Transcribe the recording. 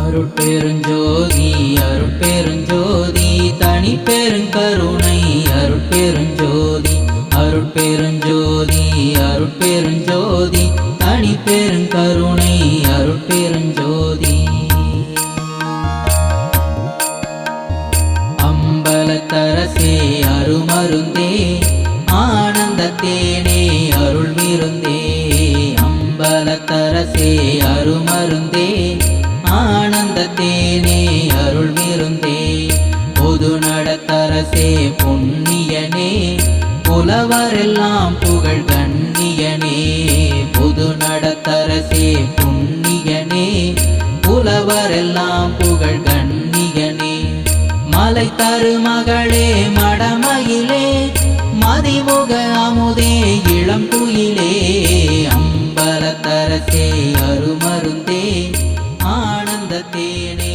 அருட்பெருஞ்சோதி அருட்பெருஞ்சோதி தனி பெருங்கருணை அருட்பெருஞ்சோதி அருட்பெருஞ்சோதி அருட்பெருஞ்சோதி தனி பெருங்கருணை அருட்பெருஞ்சோதி அம்பலத்தரசே அருமருந்தே ஆனந்தத்தேனே அருள் விருந்தே அம்பலத்தரசே அருமருந்தே ஆனந்தத்தேனே அருள் விருந்தே பொது நடத்தரசே புண்ணியனே புலவரெல்லாம் புகழ் கண்ணியனே பொது நடத்தரசே புண்ணியனே புலவரெல்லாம் புகழ் கண்ணியனே மலை தருமகளே மடமயிலே மதிமுக அமுதே இளம் குயிலே அம்பலத்தரசே அருமருந்தே ஆனந்தத்தேனே